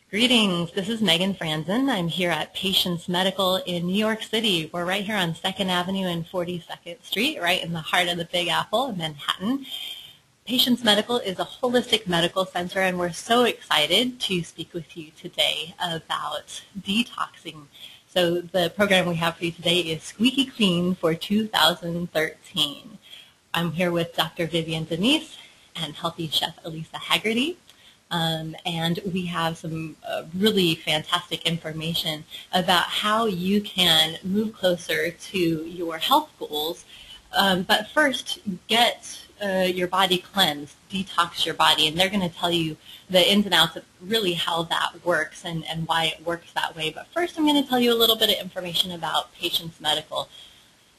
Greetings, this is Megan Franzen. I'm here at Patients Medical in New York City. We're right here on 2nd Avenue and 42nd Street, right in the heart of the Big Apple in Manhattan. Patients Medical is a holistic medical center, and we're so excited to speak with you today about detoxing. So the program we have for you today is Squeaky Clean for 2013. I'm here with Dr. Vivian DeNise and healthy chef Elisa Haggarty. And we have some really fantastic information about how you can move closer to your health goals. But first, get your body cleansed, detox your body, and they're going to tell you the ins and outs of really how that works and why it works that way. But first, I'm going to tell you a little bit of information about Patients Medical.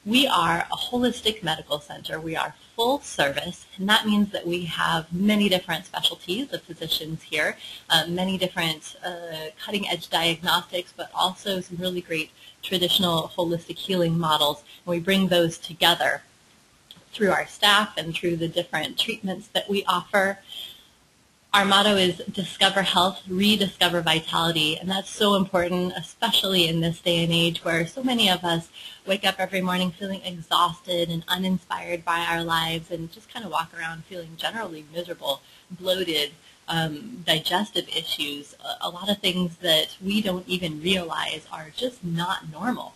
We are a holistic medical center. We are full service, and that means that we have many different specialties of physicians here, many different cutting-edge diagnostics, but also some really great traditional holistic healing models. And we bring those together through our staff and through the different treatments that we offer. Our motto is discover health, rediscover vitality, and that's so important, especially in this day and age where so many of us wake up every morning feeling exhausted and uninspired by our lives and just kind of walk around feeling generally miserable, bloated, digestive issues, a lot of things that we don't even realize are just not normal.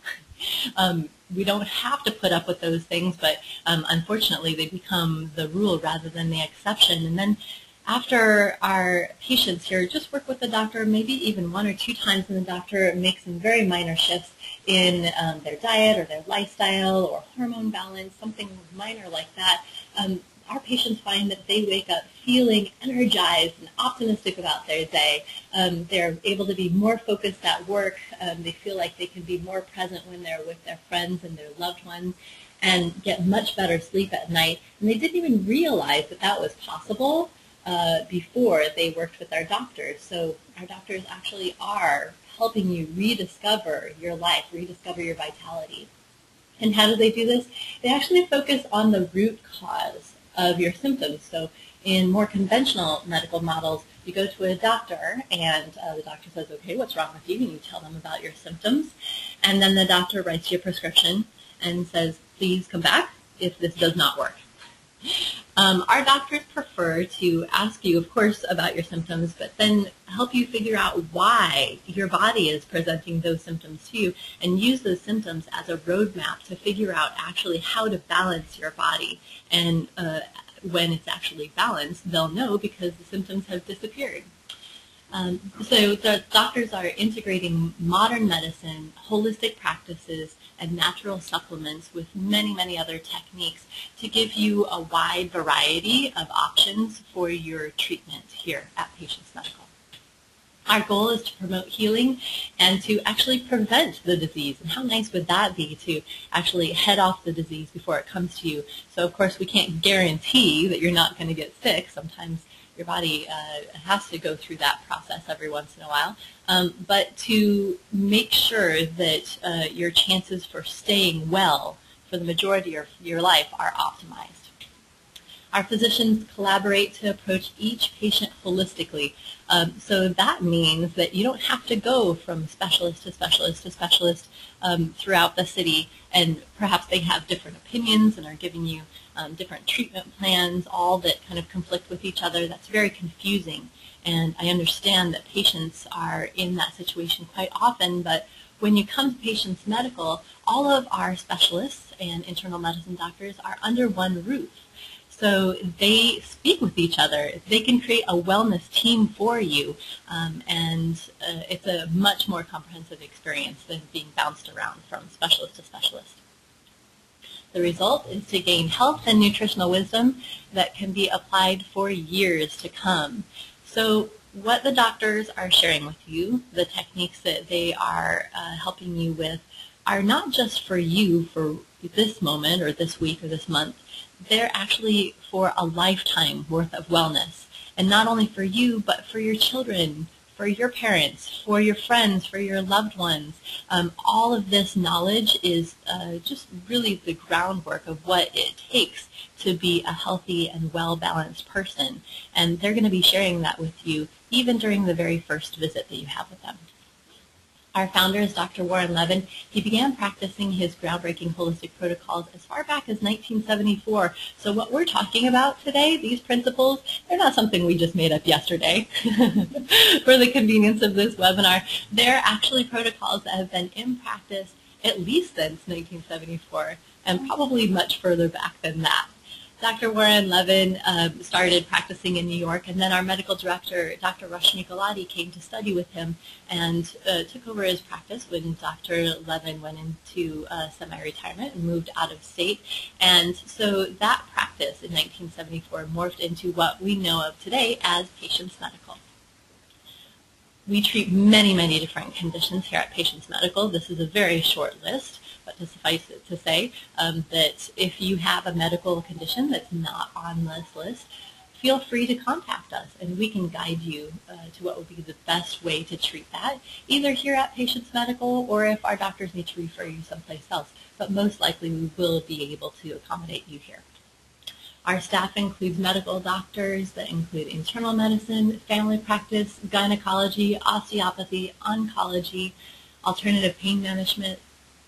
We don't have to put up with those things, but unfortunately they become the rule rather than the exception. And then after our patients here just work with the doctor, maybe even 1 or 2 times, and the doctor makes some very minor shifts in their diet or their lifestyle or hormone balance, something minor like that, our patients find that they wake up feeling energized and optimistic about their day. They're able to be more focused at work. They feel like they can be more present when they're with their friends and their loved ones and get much better sleep at night. And they didn't even realize that that was possible before they worked with our doctors. So our doctors actually are helping you rediscover your life, rediscover your vitality. And how do they do this? They actually focus on the root cause of your symptoms. So in more conventional medical models, you go to a doctor and the doctor says, okay, what's wrong with you? And you tell them about your symptoms. And then the doctor writes you a prescription and says, please come back if this does not work. Our doctors prefer to ask you, of course, about your symptoms, but then help you figure out why your body is presenting those symptoms to you and use those symptoms as a roadmap to figure out actually how to balance your body. And when it's actually balanced, they'll know because the symptoms have disappeared. So the doctors are integrating modern medicine, holistic practices, and natural supplements with many, many other techniques to give you a wide variety of options for your treatment here at Patients Medical. Our goal is to promote healing and to actually prevent the disease. And how nice would that be to actually head off the disease before it comes to you? So, of course, we can't guarantee that you're not going to get sick. Sometimes your body has to go through that process every once in a while. But to make sure that your chances for staying well for the majority of your life are optimized. Our physicians collaborate to approach each patient holistically. So that means that you don't have to go from specialist to specialist to specialist throughout the city, and perhaps they have different opinions and are giving you different treatment plans, all that kind of conflict with each other. That's very confusing, and I understand that patients are in that situation quite often, but when you come to Patients Medical, all of our specialists and internal medicine doctors are under one roof. So they speak with each other. They can create a wellness team for you, and it's a much more comprehensive experience than being bounced around from specialist to specialist. The result is to gain health and nutritional wisdom that can be applied for years to come. So what the doctors are sharing with you, the techniques that they are helping you with, are not just for you for this moment or this week or this month. They're actually for a lifetime worth of wellness. And not only for you, but for your children, for your parents, for your friends, for your loved ones. All of this knowledge is just really the groundwork of what it takes to be a healthy and well-balanced person. And they're going to be sharing that with you even during the very first visit that you have with them. Our founder is Dr. Warren Levin. He began practicing his groundbreaking holistic protocols as far back as 1974. So what we're talking about today, these principles, they're not something we just made up yesterday for the convenience of this webinar. They're actually protocols that have been in practice at least since 1974 and probably much further back than that. Dr. Warren Levin started practicing in New York, and then our medical director, Dr. Rashmi Galati, came to study with him and took over his practice when Dr. Levin went into semi-retirement and moved out of state. And so that practice in 1974 morphed into what we know of today as Patients Medical. We treat many, many different conditions here at Patients Medical. This is a very short list, but to suffice it to say that if you have a medical condition that's not on this list, feel free to contact us and we can guide you to what would be the best way to treat that, either here at Patients Medical or if our doctors need to refer you someplace else. But most likely we will be able to accommodate you here. Our staff includes medical doctors that include internal medicine, family practice, gynecology, osteopathy, oncology, alternative pain management,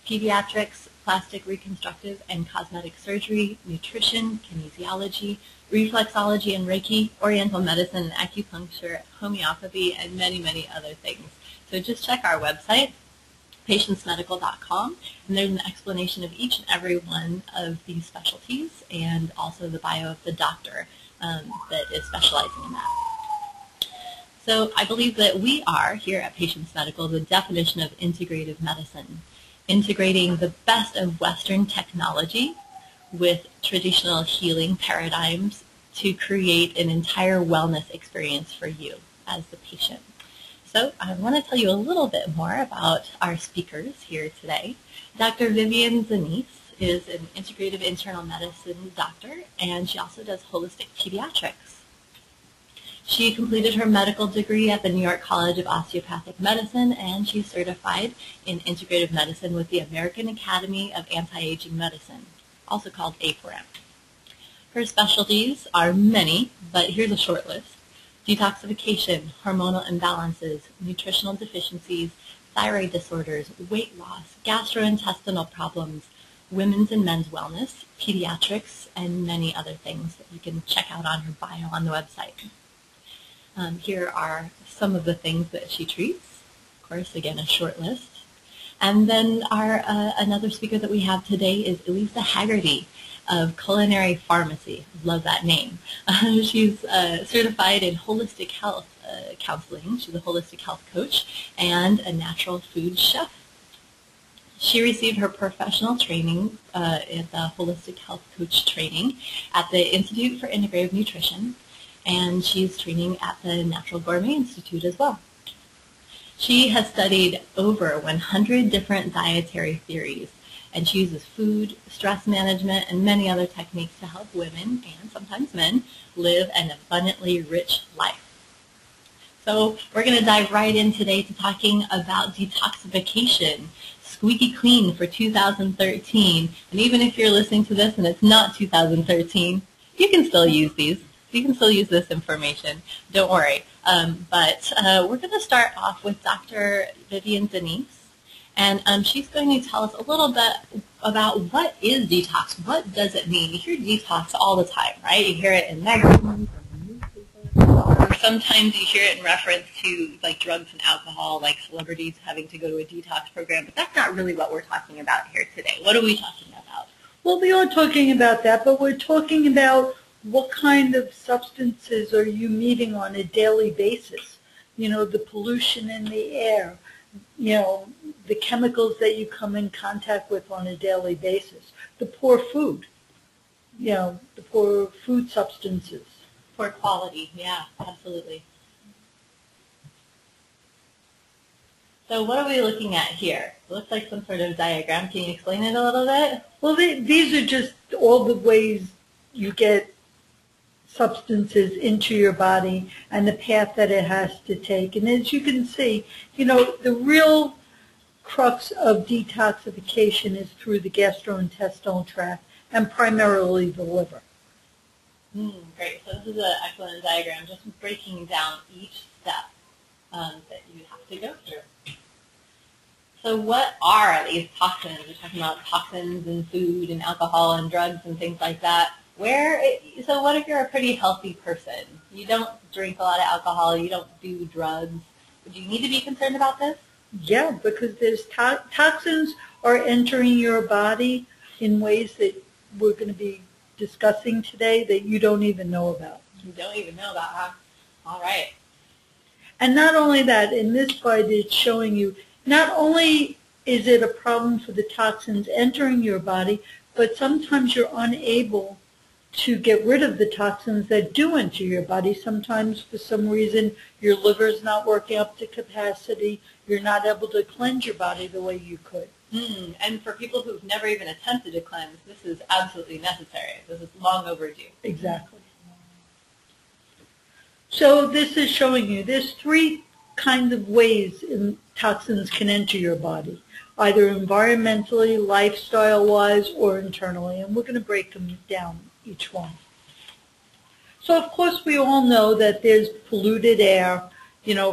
pediatrics, plastic reconstructive and cosmetic surgery, nutrition, kinesiology, reflexology and Reiki, oriental medicine, acupuncture, homeopathy, and many, many other things. So just check our website, patientsmedical.com, and there's an explanation of each and every one of these specialties and also the bio of the doctor that is specializing in that. So I believe that we are, here at Patients Medical, the definition of integrative medicine, integrating the best of Western technology with traditional healing paradigms to create an entire wellness experience for you as the patient. So I want to tell you a little bit more about our speakers here today. Dr. Vivian DeNise is an integrative internal medicine doctor, and she also does holistic pediatrics. She completed her medical degree at the New York College of Osteopathic Medicine, and she's certified in integrative medicine with the American Academy of Anti-Aging Medicine, also called APRAM. Her specialties are many, but here's a short list: detoxification, hormonal imbalances, nutritional deficiencies, thyroid disorders, weight loss, gastrointestinal problems, women's and men's wellness, pediatrics, and many other things that you can check out on her bio on the website. Here are some of the things that she treats. Of course, again, a short list. And then our another speaker that we have today is Elisa Haggarty of Culinary Farmacy. Love that name. She's certified in holistic health counseling. She's a holistic health coach and a natural food chef. She received her professional training at the Holistic Health Coach training at the Institute for Integrative Nutrition, and she's training at the Natural Gourmet Institute as well. She has studied over 100 different dietary theories, and she uses food, stress management, and many other techniques to help women, and sometimes men, live an abundantly rich life. So we're going to dive right in today to talking about detoxification, Squeaky Clean for 2013. And even if you're listening to this and it's not 2013, you can still use these. You can still use this information. Don't worry. But we're going to start off with Dr. Vivian DeNise. And she's going to tell us a little bit about what is detox. What does it mean? You hear detox all the time, right? You hear it in magazines or sometimes you hear it in reference to like drugs and alcohol, like celebrities having to go to a detox program. But that's not really what we're talking about here today. What are we talking about? Well, we are talking about that, but we're talking about what kind of substances are you meeting on a daily basis? You know, the pollution in the air, you know, the chemicals that you come in contact with on a daily basis, the poor food, you know, the poor food substances. Poor quality, yeah, absolutely. So what are we looking at here? It looks like some sort of diagram. Can you explain it a little bit? Well, these are just all the ways you get substances into your body and the path that it has to take. And as you can see, the real crux of detoxification is through the gastrointestinal tract and primarily the liver. Great. So this is an excellent diagram, just breaking down each step that you have to go through. So what are these toxins? We're talking about toxins in food and alcohol and drugs and things like that. So what if you're a pretty healthy person? You don't drink a lot of alcohol, you don't do drugs. Do you need to be concerned about this? Yeah, because there's toxins are entering your body in ways that we're going to be discussing today that you don't even know about. You don't even know about, huh? All right. And not only that, in this slide it's showing you, not only is it a problem for the toxins entering your body, but sometimes you're unable to get rid of the toxins that do enter your body. Sometimes for some reason your liver is not working up to capacity. You're not able to cleanse your body the way you could. And for people who've never even attempted to cleanse, this is absolutely necessary. This is long overdue. Exactly. So this is showing you there's three kinds of ways toxins can enter your body, either environmentally, lifestyle-wise, or internally. And we're going to break them down, each one. So of course we all know that there's polluted air,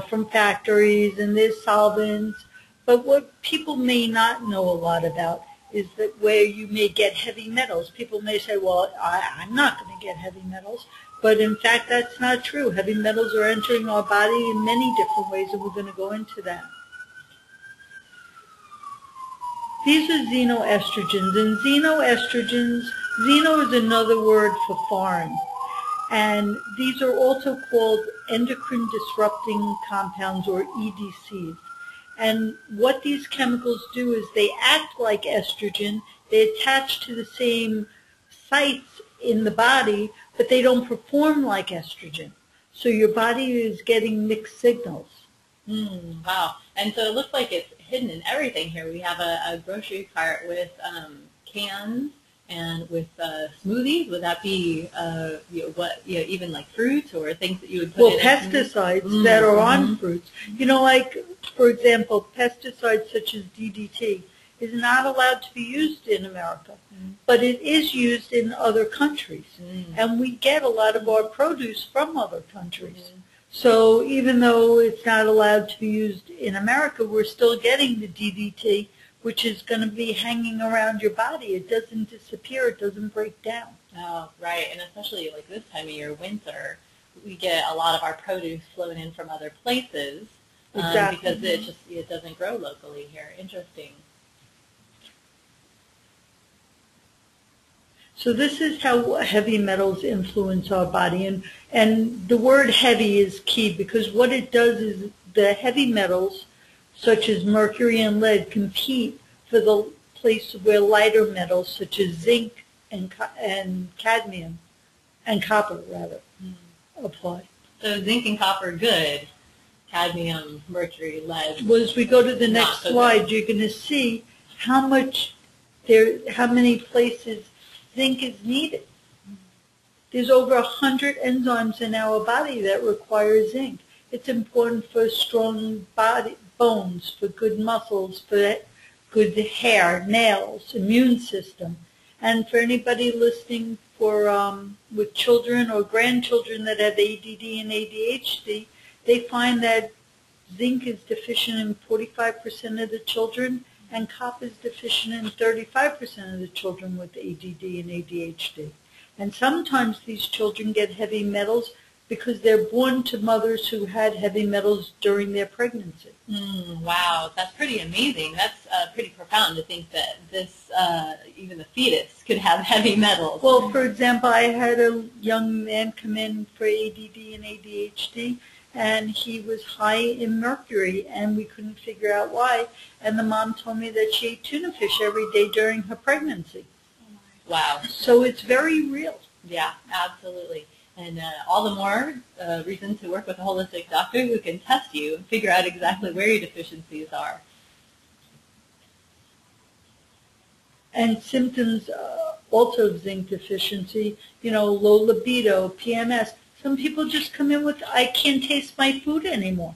from factories, and there's solvents. But what people may not know a lot about is that where you may get heavy metals. People may say, well, I'm not going to get heavy metals. But in fact, that's not true. Heavy metals are entering our body in many different ways, and we're going to go into that. These are xenoestrogens. And xenoestrogens, xeno is another word for foreign. And these are also called endocrine disrupting compounds, or EDCs. And what these chemicals do is they act like estrogen. They attach to the same sites in the body, but they don't perform like estrogen. So your body is getting mixed signals. Wow. And so it looks like it's hidden in everything here. We have a grocery cart with cans and with smoothies. Would that be even like fruits or things that you would put in? Pesticides that are on fruits. Like, for example, pesticides such as DDT is not allowed to be used in America, but it is used in other countries. And we get a lot of our produce from other countries. So even though it's not allowed to be used in America, we're still getting the DDT, which is going to be hanging around your body. It doesn't disappear. It doesn't break down. Oh, right. And especially like this time of year, winter, we get a lot of our produce flown in from other places because it doesn't grow locally here. Interesting. So this is how heavy metals influence our body. And the word heavy is key, because what it does is the heavy metals, such as mercury and lead, compete for the place where lighter metals, such as zinc and cadmium, and copper, rather, apply. So zinc and copper, good. Cadmium, mercury, lead. Well, as we go to the next slide, you're going to see how many places zinc is needed. There's over 100 enzymes in our body that require zinc. It's important for strong bones, for good muscles, for good hair, nails, immune system. And for anybody listening with children or grandchildren that have ADD and ADHD, they find that zinc is deficient in 45% of the children, and copper is deficient in 35% of the children with ADD and ADHD. And sometimes these children get heavy metals because they're born to mothers who had heavy metals during their pregnancy. Wow, that's pretty amazing. That's pretty profound to think that this, even the fetus, could have heavy metals. Well, for example, I had a young man come in for ADD and ADHD, and he was high in mercury, and we couldn't figure out why. And the mom told me that she ate tuna fish every day during her pregnancy. Wow. So it's very real. Yeah, absolutely. And all the more reason to work with a holistic doctor who can test you and figure out exactly where your deficiencies are. And symptoms also zinc deficiency, low libido, PMS. Some people just come in with, I can't taste my food anymore.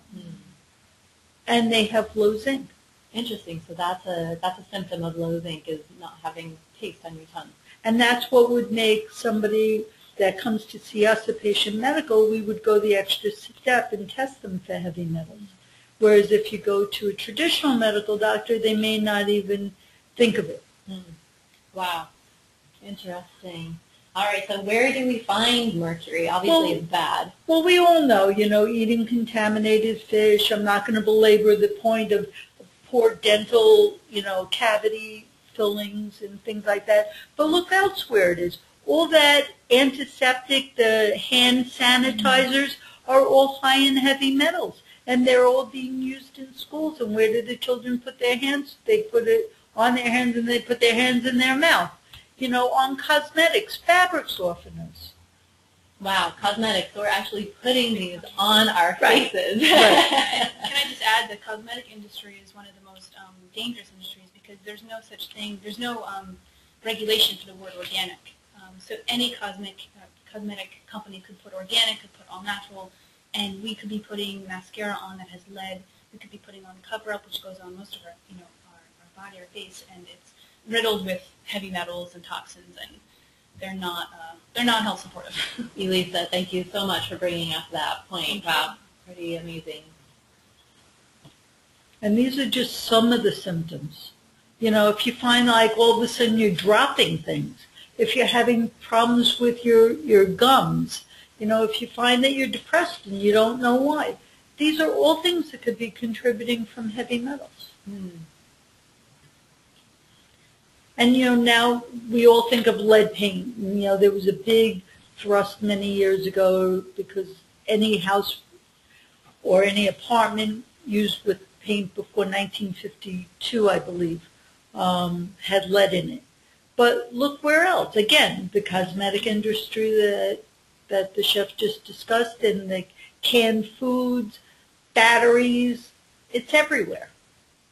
And they have low zinc. Interesting. So that's a symptom of low zinc, is not having taste on your tongue. And that's what would make somebody that comes to see us, a patient medical, we would go the extra step and test them for heavy metals. Whereas if you go to a traditional medical doctor, they may not even think of it. Wow. Interesting. All right, so where do we find mercury? Obviously, it's bad. Well, we all know, eating contaminated fish. I'm not going to belabor the point of poor dental, cavity fillings and things like that. But look elsewhere it is. All that antiseptic, the hand sanitizers are all high in heavy metals. And they're all being used in schools. And where do the children put their hands? They put it on their hands and they put their hands in their mouth. On cosmetics, fabric softeners. Wow, cosmetics. So we're actually putting these on our faces. Right. Can I just add, the cosmetic industry is one of the most dangerous industries because there's no such thing, there's no regulation for the word organic. So any cosmetic company could put organic, could put all natural, and we could be putting mascara on that has lead. We could be putting on cover-up, which goes on most of our, our body, our face, and it's riddled with heavy metals and toxins, and they're not health supportive. Elisa, thank you so much for bringing up that point. Wow, pretty amazing. And these are just some of the symptoms. If you find like all of a sudden you're dropping things, if you're having problems with your gums, if you find that you're depressed and you don't know why, these are all things that could be contributing from heavy metals. And, now we all think of lead paint. There was a big thrust many years ago because any house or any apartment used with paint before 1952, I believe, had lead in it. But look where else. Again, the cosmetic industry that the chef just discussed, and the canned foods, batteries, it's everywhere.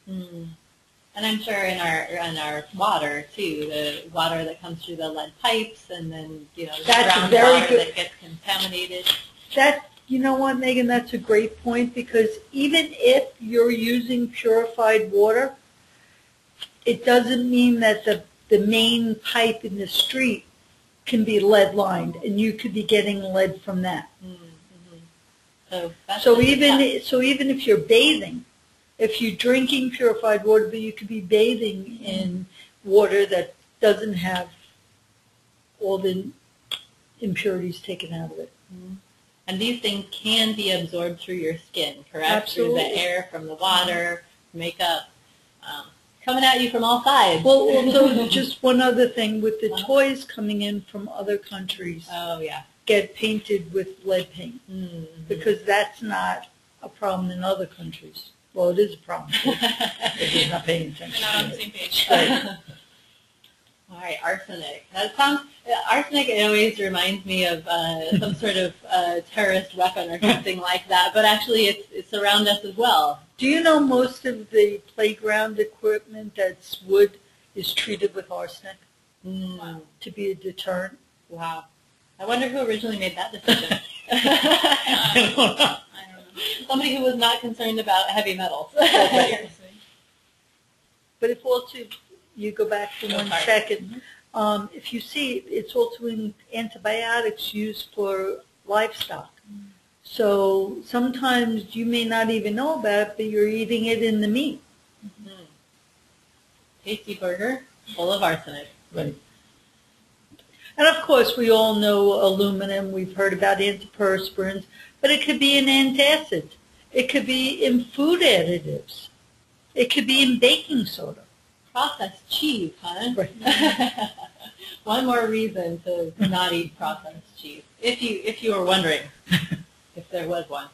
And I'm sure in our water too, the water that comes through the lead pipes, and then the groundwater that gets contaminated. You know what, Megan? That's a great point, because even if you're using purified water, it doesn't mean that the main pipe in the street can be lead lined, and you could be getting lead from that. So even if you're bathing. If you're drinking purified water, but you could be bathing in water that doesn't have all the impurities taken out of it. And these things can be absorbed through your skin, correct? Absolutely. Through the air, from the water, makeup, coming at you from all sides. Well, also just one other thing, with the toys coming in from other countries. Oh, yeah. Get painted with lead paint, because that's not a problem in other countries. Well, it is a problem. If you're not paying attention. We're not on the same page. Right. All right, arsenic. Arsenic always reminds me of some sort of terrorist weapon or something like that, but actually it's around us as well. Do you know most of the playground equipment that's wood is treated with arsenic to be a deterrent? Wow. I wonder who originally made that decision. I don't know. Somebody who was not concerned about heavy metals. But if also you go back for 1 second, if you see, it's also in antibiotics used for livestock. So sometimes you may not even know about it, but you're eating it in the meat. Tasty burger full of arsenic. Right. And of course, we all know aluminum. We've heard about antiperspirants, but it could be in antacids. It could be in food additives. It could be in baking soda. Processed cheese, huh? Right. One more reason to not eat processed cheese, if you were wondering, if there was one.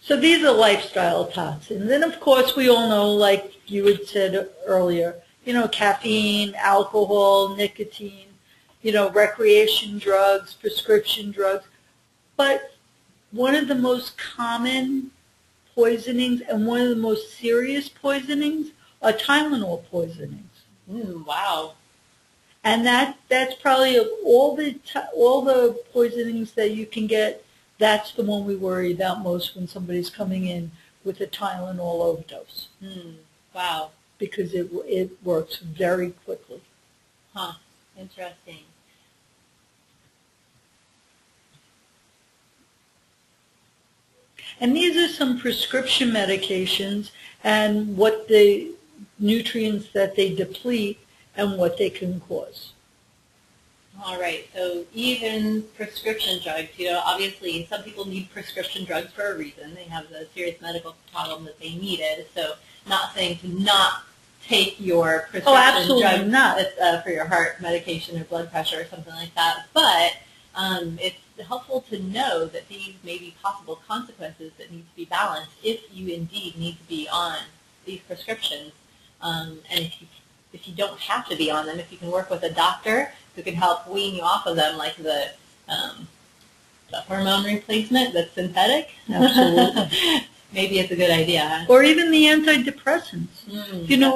So these are lifestyle toxins. And of course, we all know, like you had said earlier, caffeine, alcohol, nicotine, recreation drugs, prescription drugs. But one of the most common poisonings and one of the most serious poisonings are Tylenol poisonings. Wow. And that's probably of all the poisonings that you can get, that's the one we worry about most when somebody's coming in with a Tylenol overdose. Wow. Because it works very quickly. Huh. Interesting. And these are some prescription medications and what the nutrients that they deplete and what they can cause. All right, so even prescription drugs, obviously some people need prescription drugs for a reason. They have a serious medical problem that they needed. So not saying to not take your prescription drug not. For your heart medication or blood pressure or something like that, but it's helpful to know that these may be possible consequences that need to be balanced if you indeed need to be on these prescriptions. And if you don't have to be on them, if you can work with a doctor who can help wean you off of them, like the hormone replacement that's synthetic. Absolutely. Maybe it's a good idea. Or even the antidepressants.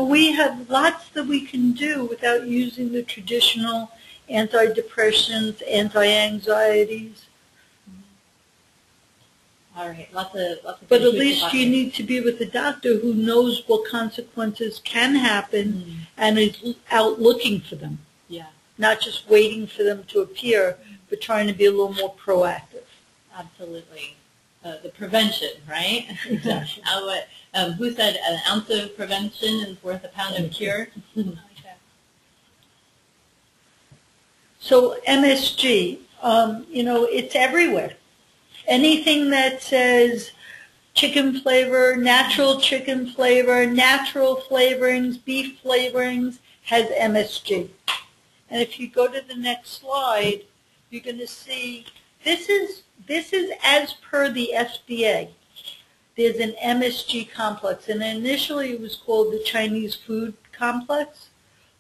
We have lots that we can do without using the traditional antidepressants, anti-anxieties. All right, lots of but at least you need to be with a doctor who knows what consequences can happen and is out looking for them. Yeah. Not just waiting for them to appear, but trying to be a little more proactive. Absolutely. The prevention, right? Exactly. Who said an ounce of prevention is worth a pound of cure? So MSG, it's everywhere. Anything that says chicken flavor, natural flavorings, beef flavorings, has MSG. And if you go to the next slide, you're going to see this is as per the FDA. There's an MSG complex, and initially it was called the Chinese food complex.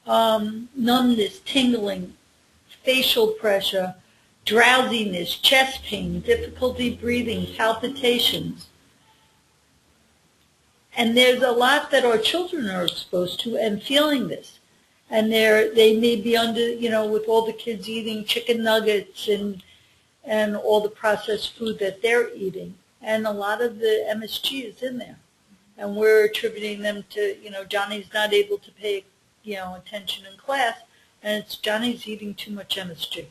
Numbness, tingling, facial pressure, drowsiness, chest pain, difficulty breathing, palpitations. And there's a lot that our children are exposed to and feeling this. And they may be under, with all the kids eating chicken nuggets and all the processed food that they're eating. And a lot of the MSG is in there. And we're attributing them to, Johnny's not able to pay, attention in class, and it's Johnny's eating too much MSG.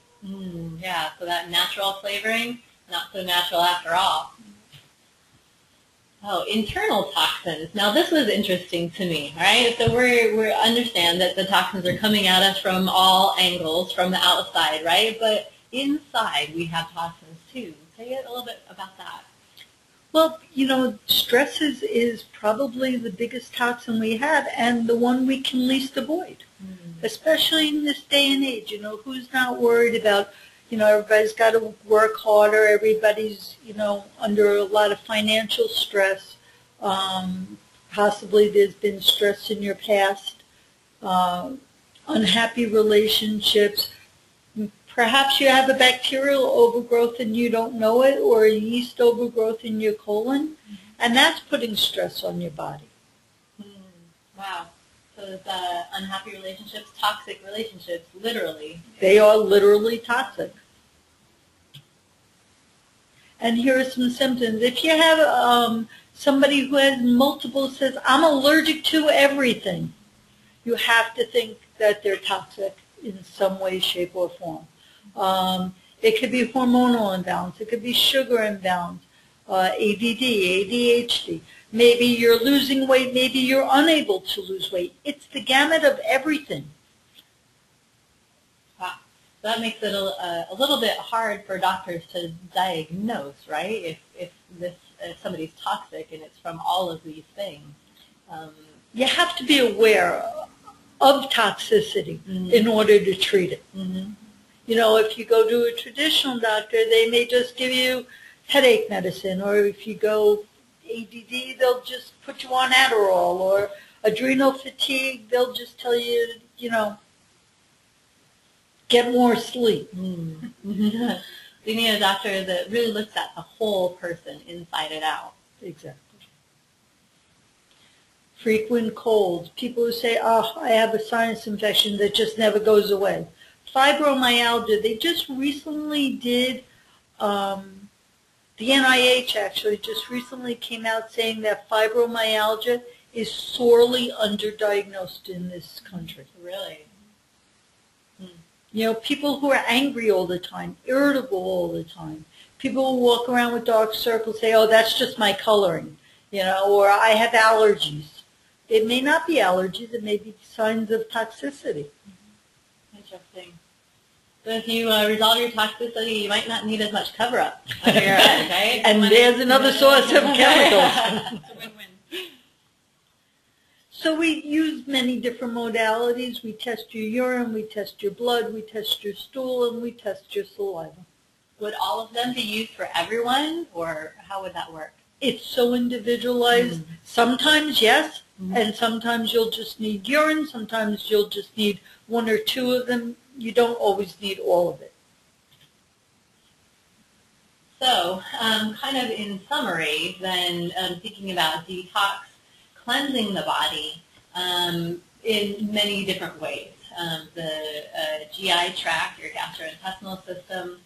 Yeah, so that natural flavoring, not so natural after all. Oh, internal toxins. Now this was interesting to me, right? So we understand that the toxins are coming at us from all angles, from the outside, right? But inside we have toxins too. Say a little bit about that. Well, stress is probably the biggest toxin we have and the one we can least avoid, especially in this day and age. Who's not worried about, everybody's got to work harder, everybody's, under a lot of financial stress. Possibly there's been stress in your past, unhappy relationships. Perhaps you have a bacterial overgrowth and you don't know it, or a yeast overgrowth in your colon, and that's putting stress on your body. Wow. So it's unhappy relationships, toxic relationships, literally. They are literally toxic. And here are some symptoms. If you have somebody who has multiple, says, I'm allergic to everything, you have to think that they're toxic in some way, shape, or form. It could be hormonal imbalance. It could be sugar imbalance, ADD, ADHD. Maybe you're losing weight. Maybe you're unable to lose weight. It's the gamut of everything. Wow. So that makes it a little bit hard for doctors to diagnose, right? If somebody's toxic and it's from all of these things. You have to be aware of toxicity in order to treat it. If you go to a traditional doctor, they may just give you headache medicine, or if you go ADD, they'll just put you on Adderall, or adrenal fatigue, they'll just tell you, get more sleep. You need a doctor that really looks at the whole person inside and out. Exactly. frequent colds, people who say, oh, I have a sinus infection that just never goes away. Fibromyalgia, they just recently did, the NIH actually just recently came out saying that fibromyalgia is sorely underdiagnosed in this country. Really? You know, people who are angry all the time, irritable all the time, people who walk around with dark circles say, oh, that's just my coloring, you know, or I have allergies. It may not be allergies, it may be signs of toxicity. Interesting. So if you resolve your toxicity, you might not need as much cover-up under your eyes, right? And there's another source of chemicals. It's a win-win. So we use many different modalities. We test your urine, we test your blood, we test your stool, and we test your saliva. Would all of them be used for everyone, or how would that work? It's so individualized. Sometimes, yes, and sometimes you'll just need urine. Sometimes you'll just need one or two of them. You don't always need all of it. So, kind of in summary, then thinking about detox, cleansing the body in many different ways. The GI tract, your gastrointestinal system,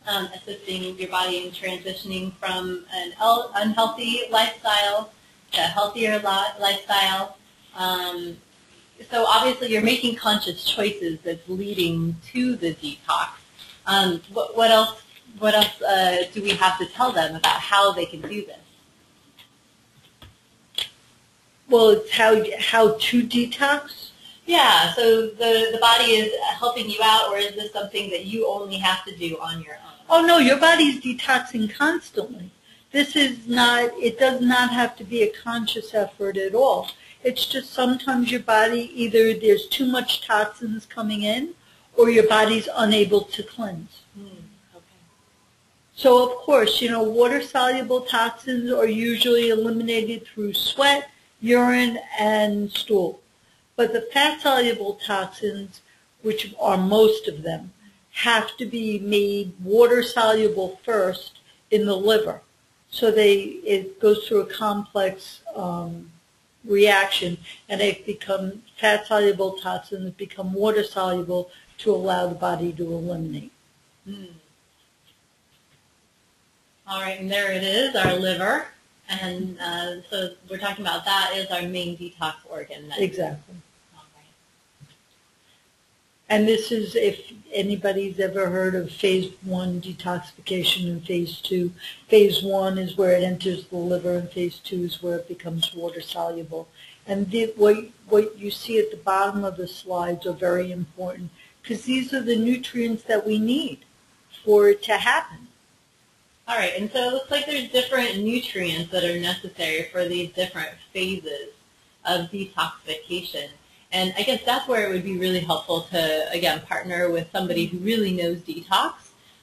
assisting your body in transitioning from an unhealthy lifestyle to a healthier lifestyle. So obviously you're making conscious choices that's leading to the detox. What else do we have to tell them about how they can do this? Well, it's how to detox. Yeah, so the body is helping you out, or is this something that you only have to do on your own? Oh, no, your body's detoxing constantly. This is not, it does not have to be a conscious effort at all. It's just sometimes your body, either there's too much toxins coming in, or your body's unable to cleanse. Okay. So, of course, you know, water-soluble toxins are usually eliminated through sweat, urine, and stool. But the fat-soluble toxins, which are most of them, have to be made water-soluble first in the liver. So it goes through a complex reaction, and fat-soluble toxins become water-soluble to allow the body to eliminate. All right, and there it is, our liver. And so we're talking about that is our main detox organ. Exactly. All right. And this is, if anybody's ever heard of phase 1 detoxification and phase 2. Phase 1 is where it enters the liver, and phase 2 is where it becomes water soluble. And what you see at the bottom of the slides are very important, because these are the nutrients that we need for it to happen. All right, and so it looks like there's different nutrients that are necessary for these different phases of detoxification. And I guess that's where it would be really helpful to, again, partner with somebody who really knows detox,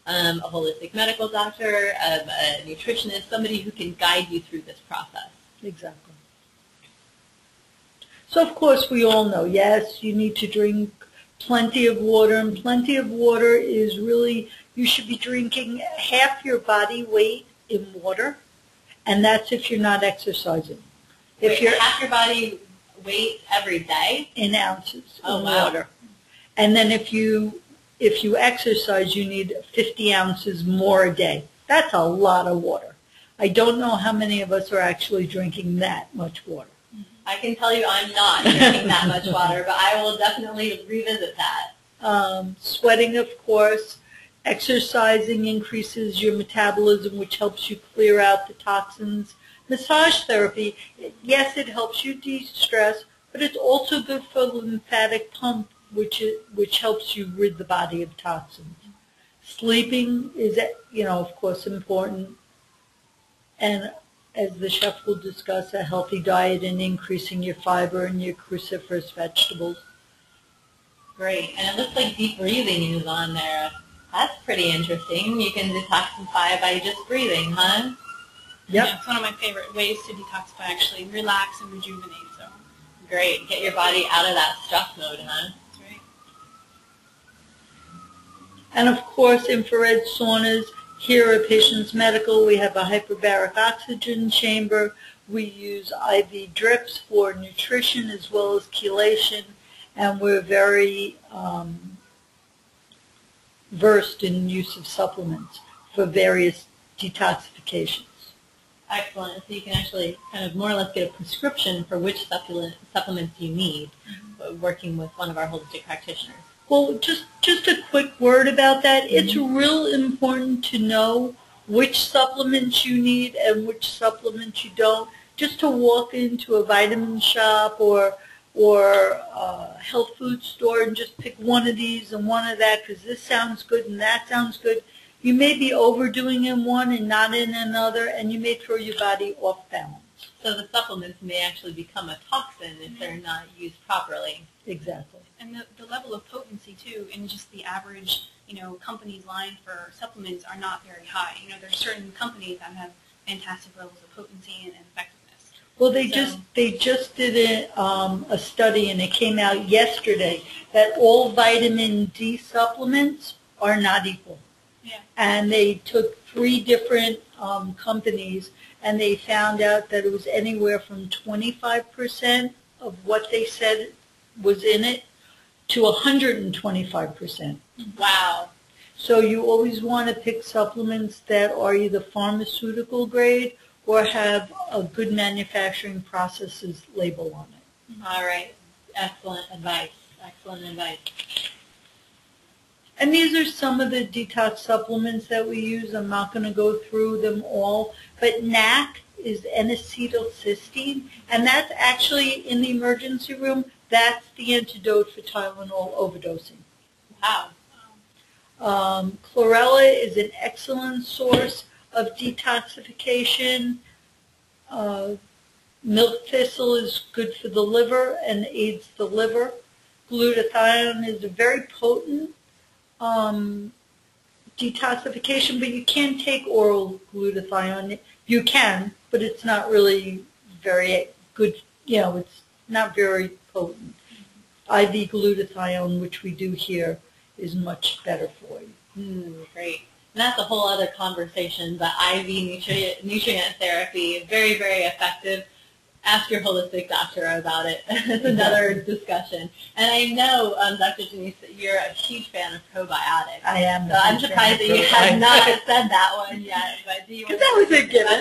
a holistic medical doctor, a nutritionist, somebody who can guide you through this process. Exactly. So, of course, we all know, yes, you need to drink plenty of water, and plenty of water is really, you should be drinking half your body weight in water, and that's if you're not exercising. If you're half your body weight every day? In ounces of wow. water. And then if you exercise, you need 50 ounces more a day. That's a lot of water. I don't know how many of us are actually drinking that much water. I can tell you I'm not drinking that much water, but I will definitely revisit that. Sweating, of course. Exercising increases your metabolism, which helps you clear out the toxins. Massage therapy, yes, it helps you de-stress, but it's also good for the lymphatic pump, which helps you rid the body of toxins. Sleeping is, of course, important. And as the chef will discuss, a healthy diet and increasing your fiber and your cruciferous vegetables. Great. And it looks like deep breathing is on there. That's pretty interesting. You can detoxify by just breathing, huh? Yep. Yeah, it's one of my favorite ways to detoxify, actually. Relax and rejuvenate. So great. Get your body out of that stress mode, huh? That's right. And, of course, infrared saunas. Here at Patients Medical, we have a hyperbaric oxygen chamber We use IV drips for nutrition as well as chelation, and we're very versed in use of supplements for various detoxifications. Excellent. So you can actually kind of more or less get a prescription for which supplements you need, working with one of our holistic practitioners. Well, just a quick word about that. It's real important to know which supplements you need and which supplements you don't. Just to walk into a vitamin shop or a health food store and just pick one of these and one of that because this sounds good and that sounds good. You may be overdoing in one and not in another, and you may throw your body off balance. So the supplements may actually become a toxin if they're not used properly. Exactly. And the level of potency, too, in just the average, company's line for supplements are not very high. There are certain companies that have fantastic levels of potency and effectiveness. Well, they just did a study, and it came out yesterday, that all vitamin D supplements are not equal. Yeah. And they took 3 different companies, and they found out that it was anywhere from 25% of what they said was in it to 125%. Wow. So you always want to pick supplements that are either pharmaceutical grade or have a good manufacturing processes label on it. All right. Excellent advice. Excellent advice. And these are some of the detox supplements that we use. I'm not going to go through them all, but NAC is N-acetylcysteine, and that's actually in the emergency room. That's the antidote for Tylenol overdosing. Wow. Chlorella is an excellent source of detoxification. Milk thistle is good for the liver and aids the liver. Glutathione is a very potent detoxification, but you can't take oral glutathione. You can, but it's not really very good. It's not very potent. IV glutathione, which we do here, is much better for you. Great. And that's a whole other conversation, but IV nutrient therapy, very, very effective. Ask your holistic doctor about it. It's another discussion. And I know, Dr. DeNise, that you're a huge fan of probiotics. I am. So I'm surprised that you have not said that one yet. But do you? Because that was a given.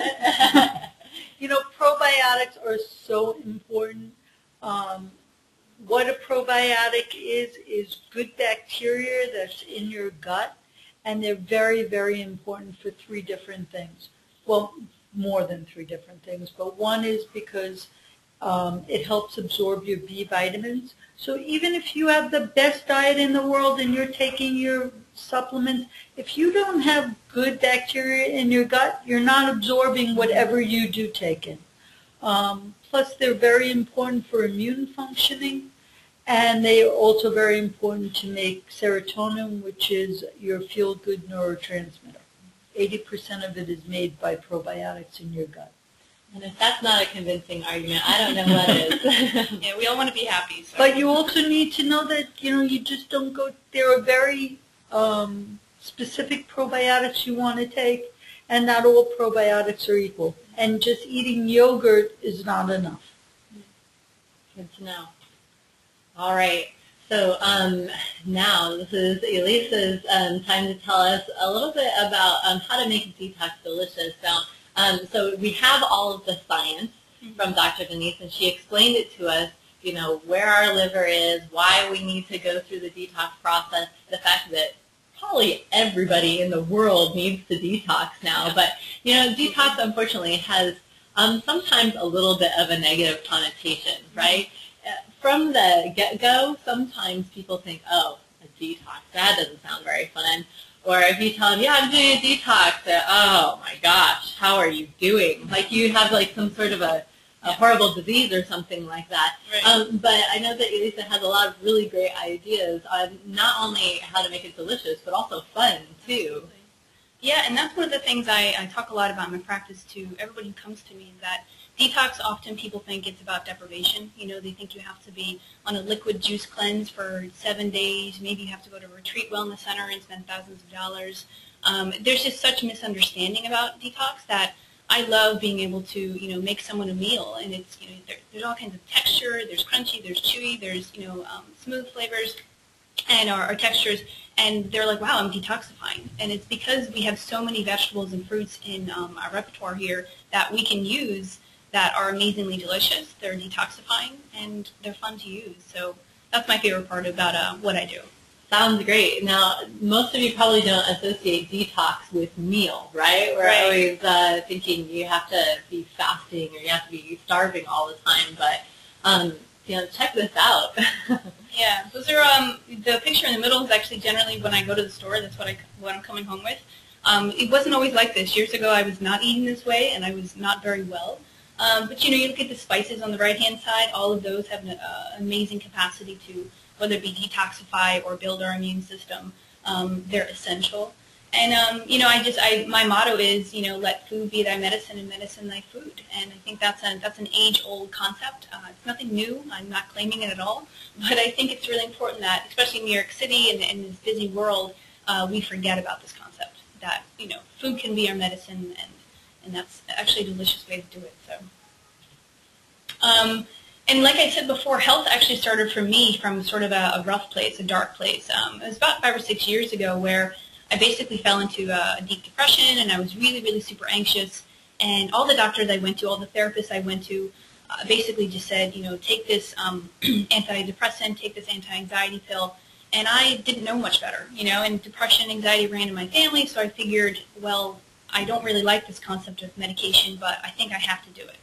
Probiotics are so important. What a probiotic is good bacteria that's in your gut, and they're very, very important for 3 different things. Well, more than 3 different things, but one is because it helps absorb your B vitamins. So even if you have the best diet in the world and you're taking your supplements, if you don't have good bacteria in your gut, you're not absorbing whatever you do take in. Plus, they're very important for immune functioning, and they are also very important to make serotonin, which is your feel-good neurotransmitter. 80% of it is made by probiotics in your gut. And if that's not a convincing argument, I don't know what is. Yeah, we all want to be happy. So. But you also need to know that, you just don't go, there are very specific probiotics you want to take, and not all probiotics are equal. And just eating yogurt is not enough. Good to know. All right. So now this is Elisa's time to tell us a little bit about how to make detox delicious. So we have all of the science from Dr. DeNise, and she explained it to us, where our liver is, why we need to go through the detox process, the fact that probably everybody in the world needs to detox now. But, detox, unfortunately, has sometimes a little bit of a negative connotation, right? From the get-go, sometimes people think, oh, a detox, that doesn't sound very fun. Or if you tell them, yeah, I'm doing a detox, they're, oh my gosh, how are you doing? Like you have like some sort of a horrible disease or something like that. Right. But I know that Elisa has a lot of really great ideas on not only how to make it delicious, but also fun too. Yeah, and that's one of the things I talk a lot about in my practice to everybody who comes to me, that detox, often people think it's about deprivation. They think you have to be on a liquid juice cleanse for 7 days. Maybe you have to go to a retreat wellness center and spend thousands of dollars. There's just such misunderstanding about detox that I love being able to, make someone a meal, and it's, there's all kinds of texture. There's crunchy, there's chewy, there's, smooth flavors, and our textures, and they're like, wow, I'm detoxifying. And it's because we have so many vegetables and fruits in our repertoire here that we can use that are amazingly delicious. They're detoxifying, and they're fun to use. So that's my favorite part about what I do. Sounds great. Now, most of you probably don't associate detox with meal, right? We're Right. always thinking you have to be fasting or you have to be starving all the time, but check this out. Yeah, those are the picture in the middle is actually generally when I go to the store. That's what I'm coming home with. It wasn't always like this. Years ago, I was not eating this way, and I was not very well. But you look at the spices on the right-hand side. All of those have an amazing capacity to, whether it be detoxify or build our immune system. They're essential. And my motto is, let food be thy medicine and medicine thy food. And I think that's an age-old concept. It's nothing new. I'm not claiming it at all. But I think it's really important that, especially in New York City and in this busy world, we forget about this concept that, food can be our medicine, and that's actually a delicious way to do it. So. And like I said before, health actually started for me from sort of a rough place, a dark place. It was about 5 or 6 years ago where I basically fell into a deep depression, and I was really, really super anxious. And all the doctors I went to, all the therapists I went to, basically just said, take this antidepressant, take this anti-anxiety pill. And I didn't know much better, and depression, anxiety ran in my family, so I figured, well, I don't really like this concept of medication, but I think I have to do it.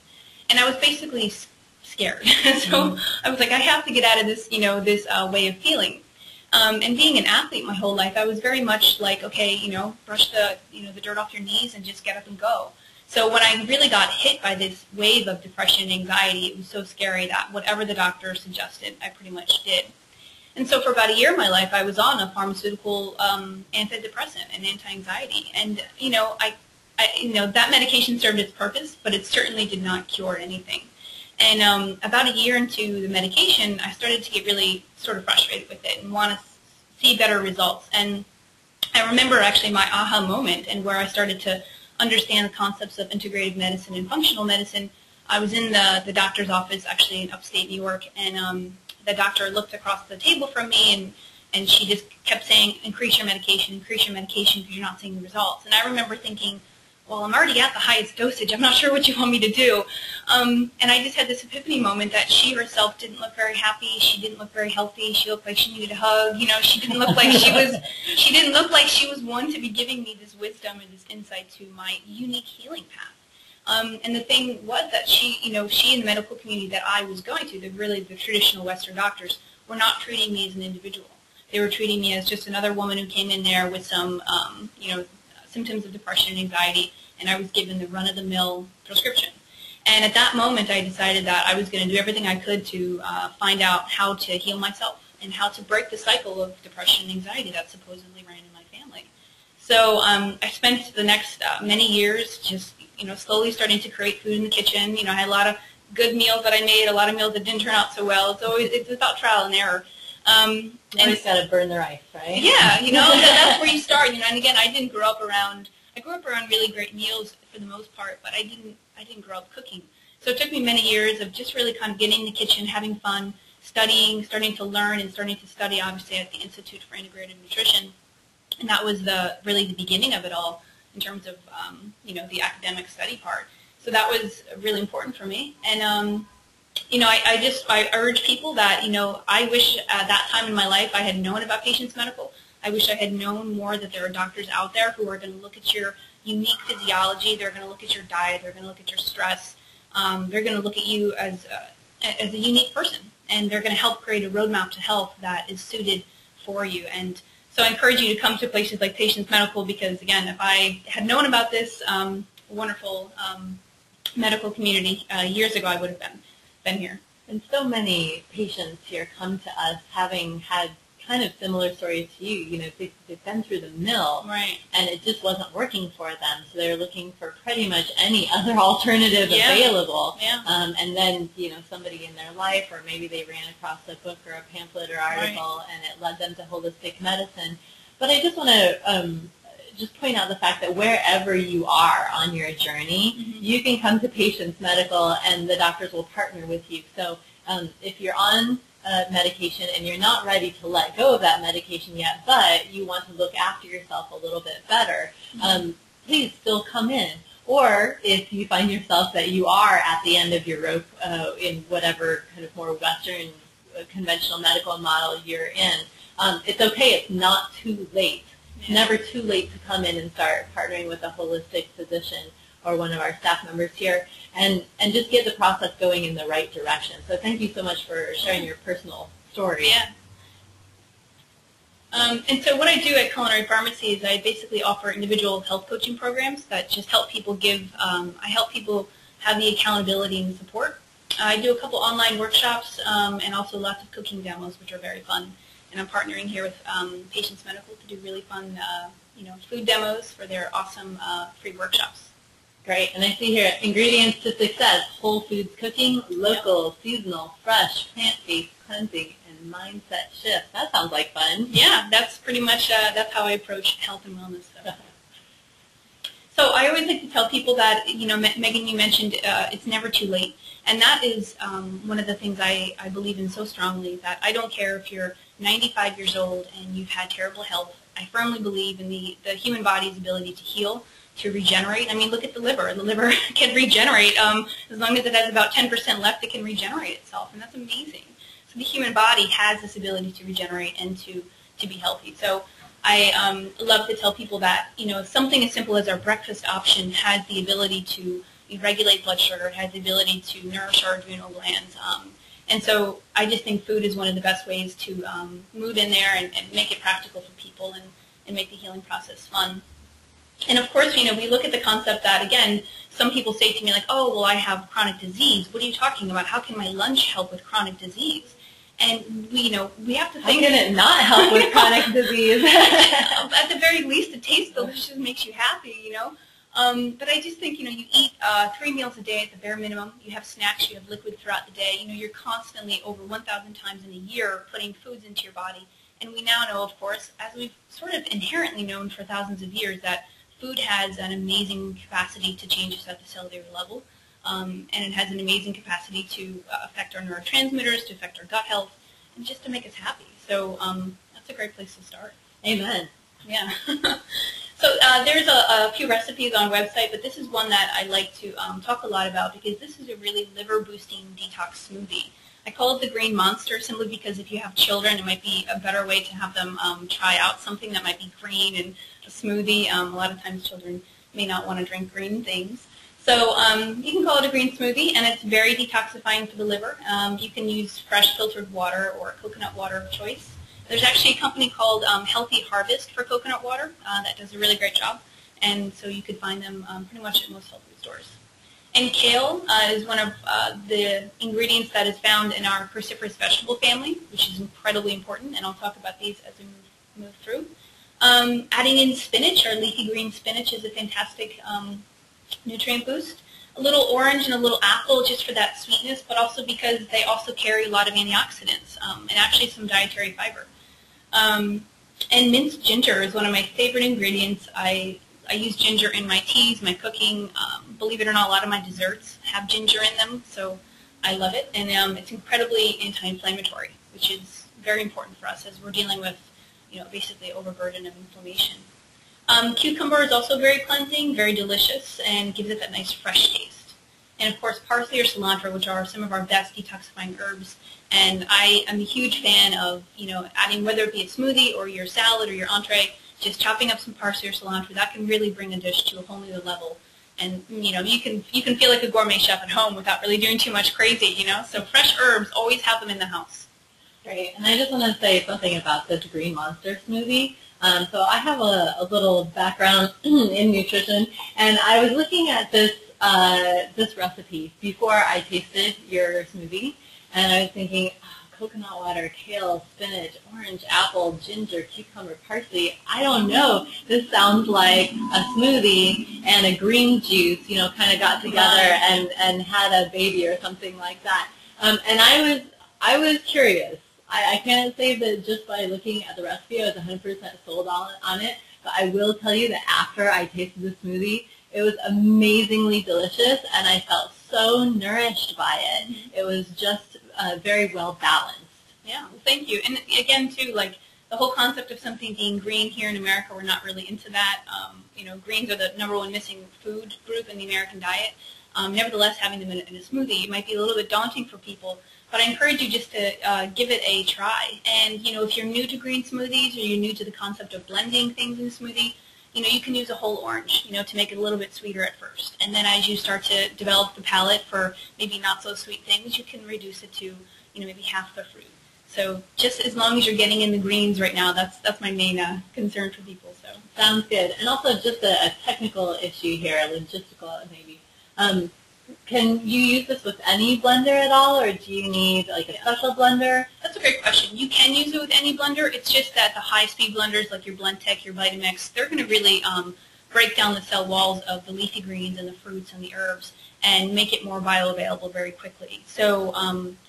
And I was basically scared. So I was like, I have to get out of this, this way of feeling. And being an athlete my whole life, I was very much like, okay, brush the dirt off your knees and just get up and go. So when I really got hit by this wave of depression and anxiety, it was so scary that whatever the doctor suggested, I pretty much did. And so for about a year of my life, I was on a pharmaceutical antidepressant and anti-anxiety. And, that medication served its purpose, but it certainly did not cure anything. And about a year into the medication, I started to get really sort of frustrated with it and want to see better results. And I remember actually my aha moment and where I started to understand the concepts of integrative medicine and functional medicine. I was in the doctor's office actually in upstate New York, and the doctor looked across the table from me, and she just kept saying, increase your medication because you're not seeing the results. And I remember thinking, well, I'm already at the highest dosage. I'm not sure what you want me to do. And I just had this epiphany moment that she herself didn't look very happy. She didn't look very healthy. She looked like she needed a hug. She didn't look like she was one to be giving me this wisdom and this insight to my unique healing path. And the thing was that she in the medical community that I was going to, the traditional Western doctors, were not treating me as an individual. They were treating me as just another woman who came in there with some, symptoms of depression and anxiety, and I was given the run-of-the-mill prescription. And at that moment, I decided that I was going to do everything I could to find out how to heal myself and how to break the cycle of depression and anxiety that supposedly ran in my family. So I spent the next many years just, slowly starting to create food in the kitchen. I had a lot of good meals that I made, a lot of meals that didn't turn out so well. It's about trial and error. You always got to burn the rice, right? Yeah, that's where you start. And again, I grew up around really great meals for the most part, but I didn't grow up cooking. So it took me many years of just really kind of getting in the kitchen, having fun, studying, starting to learn, and starting to study, obviously, at the Institute for Integrative Nutrition. And that was really the beginning of it all in terms of, the academic study part. So that was really important for me. And, I urge people that, I wish at that time in my life I had known about Patients Medical. I wish I had known more that there are doctors out there who are going to look at your unique physiology. They're going to look at your diet. They're going to look at your stress. They're going to look at you as a unique person, and they're going to help create a roadmap to health that is suited for you. And so I encourage you to come to places like Patients Medical because, again, if I had known about this wonderful medical community years ago, I would have been here. And so many patients here come to us having had kind of similar stories to you. They've been through the mill, right, and it just wasn't working for them. So they're looking for pretty much any other alternative available. Yeah. And then, somebody in their life, or maybe they ran across a book or a pamphlet or article, and it led them to holistic medicine. But I just want to just point out the fact that wherever you are on your journey, you can come to Patients Medical and the doctors will partner with you. So if you're on medication and you're not ready to let go of that medication yet, but you want to look after yourself a little bit better, please still come in. Or if you find yourself that you are at the end of your rope in whatever kind of more Western conventional medical model you're in, it's okay. It's not too late. It's never too late to come in and start partnering with a holistic physician or one of our staff members here and just get the process going in the right direction. So thank you so much for sharing your personal story. Yeah. And so what I do at Culinary Farmacy is I basically offer individual health coaching programs that just help people I help people have the accountability and support. I do a couple online workshops and also lots of cooking demos, which are very fun. And I'm partnering here with Patients Medical to do really fun, food demos for their awesome free workshops. Great. And I see here, ingredients to success: whole foods cooking, local, seasonal, fresh, plant-based, cleansing, and mindset shift. That sounds like fun. Yeah, that's pretty much, that's how I approach health and wellness stuff. So I always like to tell people that, Megan, you mentioned it's never too late. And that is one of the things I believe in so strongly, that I don't care if you're 95 years old and you've had terrible health. I firmly believe in the human body's ability to heal, to regenerate. I mean, look at the liver. The liver can regenerate. As long as it has about 10% left, it can regenerate itself, and that's amazing. So the human body has this ability to regenerate and to be healthy. So I love to tell people that, something as simple as our breakfast option has the ability to regulate blood sugar. It has the ability to nourish our adrenal glands. And so I just think food is one of the best ways to move in there and make it practical for people and make the healing process fun. And of course, we look at the concept that, again, some people say to me like, oh, well, I have chronic disease. What are you talking about? How can my lunch help with chronic disease? And we have to think. How can it not help with chronic disease? At the very least, it tastes delicious, makes you happy, But I just think, you eat 3 meals a day at the bare minimum. You have snacks, you have liquid throughout the day. You're constantly over 1,000 times in a year putting foods into your body. And we now know, of course, as we've sort of inherently known for thousands of years, that food has an amazing capacity to change us at the cellular level. And it has an amazing capacity to affect our neurotransmitters, to affect our gut health, and just to make us happy. So that's a great place to start. Amen. Yeah. So there's a few recipes on our website, but this is one that I like to talk a lot about because this is a really liver-boosting detox smoothie. I call it the Green Monster simply because if you have children, it might be a better way to have them try out something that might be green and a smoothie. A lot of times children may not want to drink green things. So you can call it a green smoothie, and it's very detoxifying for the liver. You can use fresh filtered water or coconut water of choice. There's actually a company called Healthy Harvest for coconut water that does a really great job, and so you could find them pretty much at most health food stores. And kale is one of the ingredients that is found in our cruciferous vegetable family, which is incredibly important, and I'll talk about these as we move through. Adding in spinach, or leafy green spinach, is a fantastic nutrient boost. A little orange and a little apple just for that sweetness, but also because they also carry a lot of antioxidants and actually some dietary fiber. And minced ginger is one of my favorite ingredients. I use ginger in my teas, my cooking. Believe it or not, a lot of my desserts have ginger in them, so I love it. And it's incredibly anti-inflammatory, which is very important for us as we're dealing with, basically overburden of inflammation. Cucumber is also very cleansing, very delicious, and gives it that nice fresh taste. And of course, parsley or cilantro, which are some of our best detoxifying herbs. And I am a huge fan of, adding, whether it be a smoothie or your salad or your entree, just chopping up some parsley or cilantro. That can really bring a dish to a whole new level. And you can feel like a gourmet chef at home without really doing too much crazy. So fresh herbs, always have them in the house. Great. And I just want to say something about this Green Monster smoothie. So I have a little background in nutrition, and I was looking at this this recipe before I tasted your smoothie, and I was thinking, coconut water, kale, spinach, orange, apple, ginger, cucumber, parsley. I don't know. This sounds like a smoothie and a green juice, kind of got together and had a baby or something like that. And I was curious. I can't say that just by looking at the recipe I was 100% sold on it, but I will tell you that after I tasted the smoothie, it was amazingly delicious, and I felt so nourished by it. It was just very well balanced. Yeah, well, thank you. And again, too, like the whole concept of something being green here in America, we're not really into that. You know, greens are the #1 missing food group in the American diet. Nevertheless, having them in a smoothie, it might be a little bit daunting for people, but I encourage you just to give it a try. And, you know, if you're new to green smoothies or you're new to the concept of blending things in a smoothie, you know, you can use a whole orange, you know, to make it a little bit sweeter at first. And then as you start to develop the palate for maybe not so sweet things, you can reduce it to, you know, maybe half the fruit. So just as long as you're getting in the greens right now, that's my main concern for people. So sounds good. And also just a technical issue here, a logistical maybe. Can you use this with any blender at all, or do you need like a special blender? That's a great question. You can use it with any blender. It's just that the high-speed blenders like your Blendtec, your Vitamix, they're going to really break down the cell walls of the leafy greens and the fruits and the herbs and make it more bioavailable very quickly. So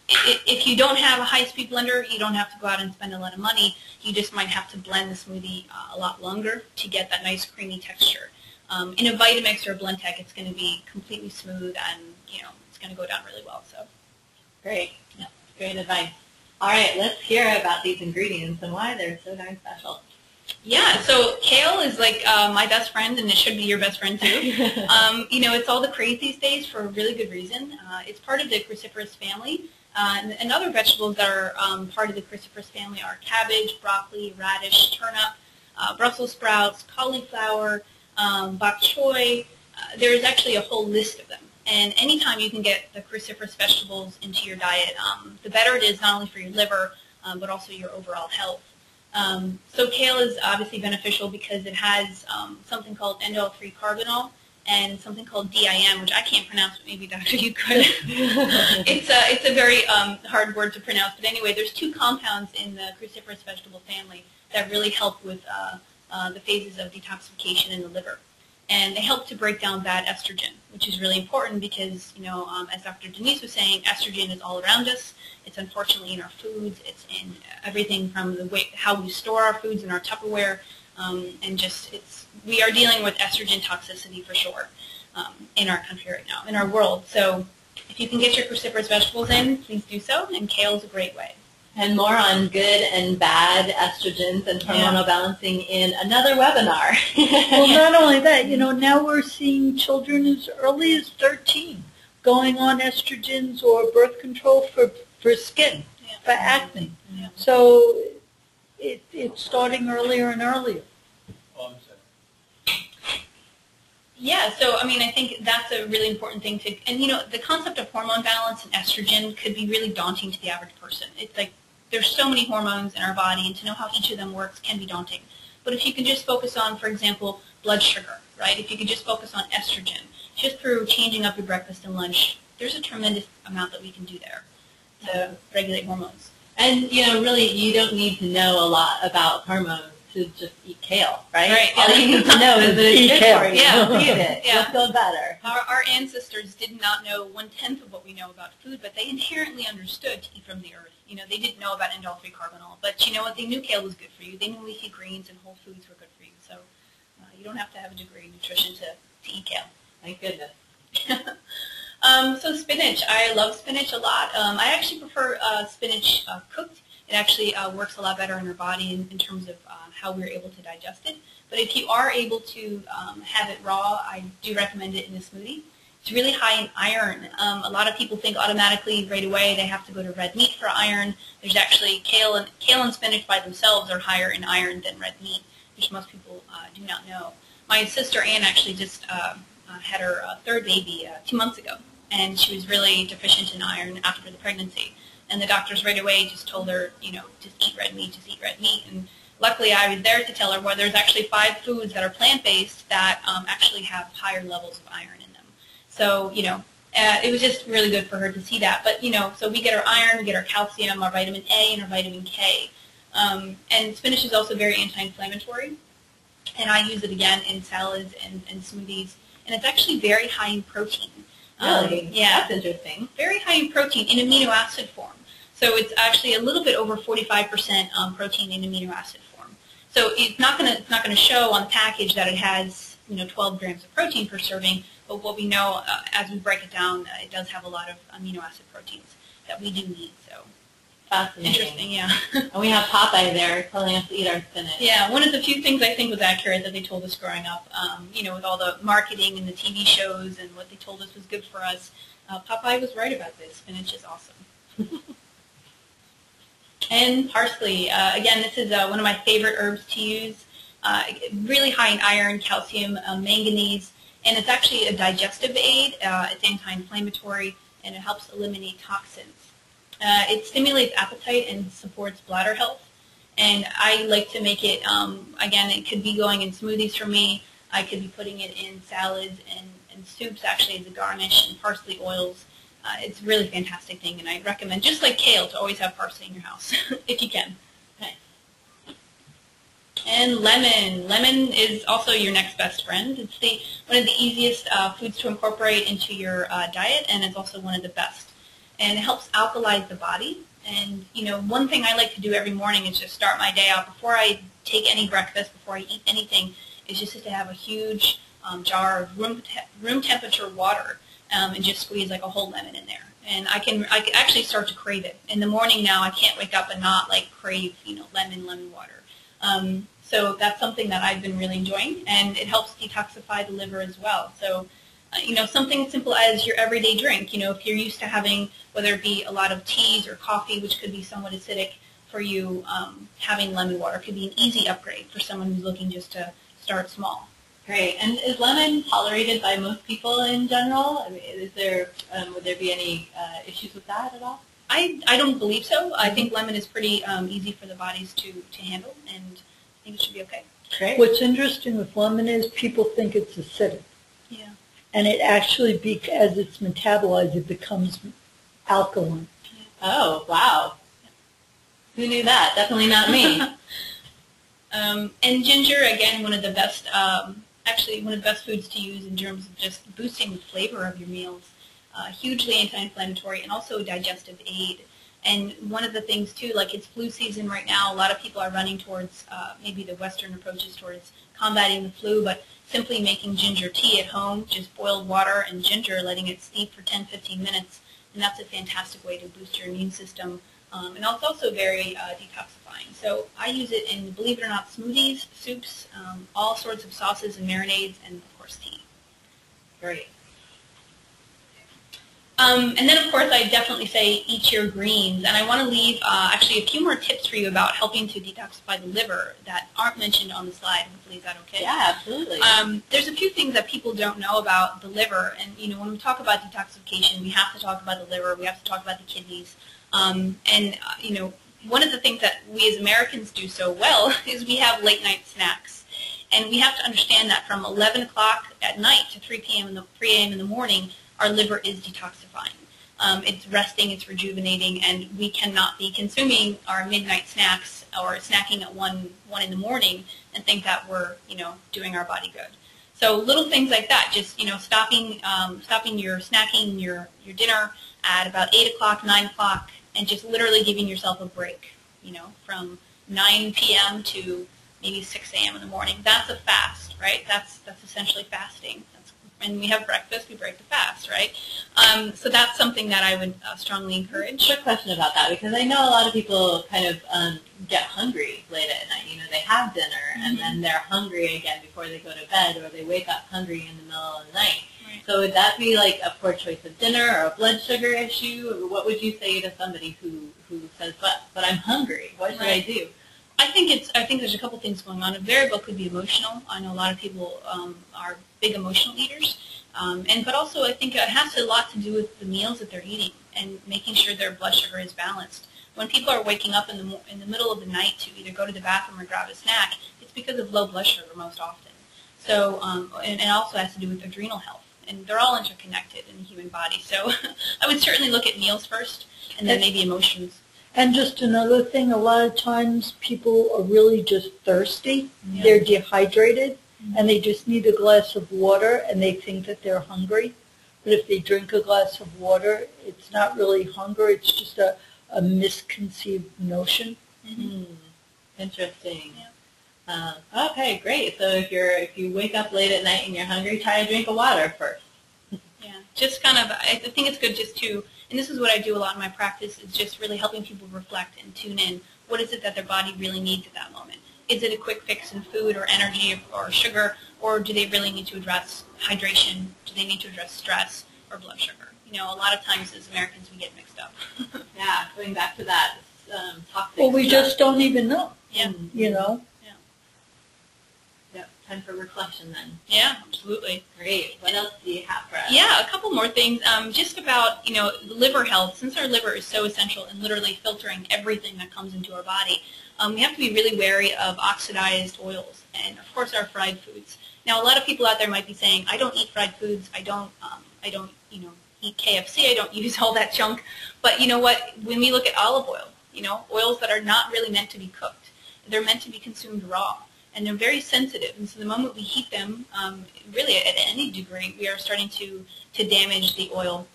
if you don't have a high-speed blender, you don't have to go out and spend a lot of money. You just might have to blend the smoothie a lot longer to get that nice creamy texture. In a Vitamix or a Blendtec, it's going to be completely smooth and, you know, it's going to go down really well. So, great. Yeah, great advice. All right, let's hear about these ingredients and why they're so darn special. Yeah, so kale is like my best friend, and it should be your best friend too. You know, it's all the craze these days for a really good reason. It's part of the cruciferous family. And other vegetables that are part of the cruciferous family are cabbage, broccoli, radish, turnip, Brussels sprouts, cauliflower, bok choy. There's actually a whole list of them. And anytime you can get the cruciferous vegetables into your diet, the better it is not only for your liver, but also your overall health. So kale is obviously beneficial because it has something called indole-3 carbinol and something called DIM, which I can't pronounce, but maybe Doctor you could. It's a very hard word to pronounce, but anyway, there's 2 compounds in the cruciferous vegetable family that really help with the phases of detoxification in the liver. And they help to break down bad estrogen, which is really important because, you know, as Dr. DeNise was saying, estrogen is all around us. It's unfortunately in our foods. It's in everything from the way how we store our foods in our Tupperware, and just we are dealing with estrogen toxicity for sure in our country right now, in our world. So if you can get your cruciferous vegetables in, please do so, and kale is a great way. And more on good and bad estrogens and hormonal balancing in another webinar. Well, not only that, you know, now we're seeing children as early as 13 going on estrogens or birth control for skin, for acne. Yeah. So it's starting earlier and earlier. Yeah, so I mean, I think that's a really important thing to, and you know, the concept of hormone balance and estrogen could be really daunting to the average person. It's like there's so many hormones in our body, and to know how each of them works can be daunting. But if you can just focus on, for example, blood sugar, right? If you can just focus on estrogen, just through changing up your breakfast and lunch, there's a tremendous amount that we can do there to regulate hormones. And, you know, really, you don't need to know a lot about hormones to just eat kale, right? Right. All you need to know is that it's good for you. Yeah. Eat it. Yeah. You'll feel better. Our ancestors did not know 1/10 of what we know about food, but they inherently understood to eat from the earth. You know, they didn't know about indole-3 carbinol, but you know what? They knew kale was good for you. They knew leafy greens and whole foods were good for you. So you don't have to have a degree in nutrition to eat kale. Thank goodness. So spinach. I love spinach a lot. I actually prefer spinach cooked. It actually works a lot better in our body in terms of how we're able to digest it. But if you are able to have it raw, I do recommend it in a smoothie. It's really high in iron. A lot of people think automatically right away they have to go to red meat for iron. There's actually kale and spinach by themselves are higher in iron than red meat, which most people do not know. My sister Ann actually just had her third baby 2 months ago, and she was really deficient in iron after the pregnancy. And the doctors right away just told her, you know, just eat red meat, just eat red meat. And luckily I was there to tell her, well, there's actually 5 foods that are plant-based that actually have higher levels of iron in them. So, you know, it was just really good for her to see that. But, you know, so we get our iron, we get our calcium, our vitamin A, and our vitamin K. And spinach is also very anti-inflammatory. And I use it again in salads and smoothies. And it's actually very high in protein. Really? Yeah. That's interesting. Very high in protein in amino acid form. So it's actually a little bit over 45% protein in amino acid form. So it's not going to show on the package that it has 12 grams of protein per serving, but what we know as we break it down, it does have a lot of amino acid proteins that we do need. So fascinating. Interesting, yeah. And we have Popeye there telling us to eat our spinach. Yeah, one of the few things I think was accurate that they told us growing up, with all the marketing and the TV shows and what they told us was good for us, Popeye was right about this. Spinach is awesome. And parsley. Again, this is one of my favorite herbs to use. Really high in iron, calcium, manganese, and it's actually a digestive aid. It's anti-inflammatory, and it helps eliminate toxins. It stimulates appetite and supports bladder health. And I like to make it, again, it could be going in smoothies for me. I could be putting it in salads and soups, actually, as a garnish, and parsley oils. It's a really fantastic thing, and I recommend, just like kale, to always have parsley in your house, if you can. Okay. And lemon. Lemon is also your next best friend. It's one of the easiest foods to incorporate into your diet, and it's also one of the best. And it helps alkalize the body. And, one thing I like to do every morning is just start my day out. Before I take any breakfast, before I eat anything, is just to have a huge jar of room temperature water and just squeeze like a whole lemon in there. And I can actually start to crave it. In the morning now, I can't wake up and not crave, lemon water. So that's something that I've been really enjoying, and it helps detoxify the liver as well. So, something simple as your everyday drink. If you're used to having, whether it be a lot of teas or coffee, which could be somewhat acidic for you, having lemon water could be an easy upgrade for someone who's looking just to start small. Great. And is lemon tolerated by most people in general? I mean, would there be any issues with that at all? I don't believe so. I think lemon is pretty easy for the bodies to handle, and I think it should be okay. Great. What's interesting with lemon is people think it's acidic. Yeah. And it actually, as it's metabolized, it becomes alkaline. Oh, wow. Who knew that? Definitely not me. And ginger, again, one of the best, one of the best foods to use in terms of just boosting the flavor of your meals. Hugely anti-inflammatory and also a digestive aid. And one of the things, too, it's flu season right now, a lot of people are running towards maybe the Western approaches towards combating the flu, but simply making ginger tea at home, just boiled water and ginger, letting it steep for 10-15 minutes, and that's a fantastic way to boost your immune system. And it's also very detoxifying. So I use it in, believe it or not, smoothies, soups, all sorts of sauces and marinades, and, of course, tea. Great. And then, of course, I definitely say eat your greens. And I want to leave actually a few more tips for you about helping to detoxify the liver that aren't mentioned on the slide. Hopefully, is that okay? Yeah, absolutely. There's a few things that people don't know about the liver. And, when we talk about detoxification, we have to talk about the liver. We have to talk about the kidneys. One of the things that we as Americans do so well is we have late-night snacks. And we have to understand that from 11 o'clock at night to 3 a.m. in the morning, our liver is detoxifying. It's resting, it's rejuvenating, and we cannot be consuming our midnight snacks or snacking at 1 in the morning and think that we're, doing our body good. So little things like that, just, stopping your snacking, your dinner at about 8 o'clock, 9 o'clock, and just literally giving yourself a break, from 9 p.m. to maybe 6 a.m. in the morning. That's a fast, right? That's essentially fasting. And we have breakfast, we break the fast, right? So that's something that I would strongly encourage. Quick question about that, because I know a lot of people kind of get hungry late at night. They have dinner, and then they're hungry again before they go to bed, or they wake up hungry in the middle of the night. Right. So would that be like a poor choice of dinner or a blood sugar issue? Or what would you say to somebody who says, but I'm hungry, what should I do? I think there's a couple things going on. A variable could be emotional. I know a lot of people are big emotional eaters, but also I think it has a lot to do with the meals that they're eating and making sure their blood sugar is balanced. When people are waking up in the middle of the night to either go to the bathroom or grab a snack, it's because of low blood sugar most often. So and it also has to do with adrenal health, and they're all interconnected in the human body. So I would certainly look at meals first, and then maybe emotions. And just another thing, a lot of times people are really just thirsty. Yeah. They're dehydrated, and they just need a glass of water, and they think that they're hungry. But if they drink a glass of water, it's not really hunger. It's just a a misconceived notion. Mm-hmm. Interesting. Okay, great. So if you wake up late at night and you're hungry, try a drink of water first. Yeah, just kind of, I think it's good just to, and this is what I do a lot in my practice, is just really helping people reflect and tune in. What is it that their body really needs at that moment? Is it a quick fix in food or energy or sugar, or do they really need to address hydration? Do they need to address stress or blood sugar? You know, a lot of times as Americans we get mixed up. Yeah, going back to that toxic Well, we stuff. just don't even know, Yeah. you know. Yep, time for reflection then. Yeah, absolutely. Great. What else do you have for us? Yeah, a couple more things. Just about, liver health. Since our liver is so essential in literally filtering everything that comes into our body, we have to be really wary of oxidized oils and, of course, our fried foods. Now, a lot of people out there might be saying, I don't eat fried foods. I don't eat KFC. I don't use all that junk. But you know what? When we look at olive oil, oils that are not really meant to be cooked, they're meant to be consumed raw. And they're very sensitive, and so the moment we heat them, really at any degree, we are starting to damage the oil,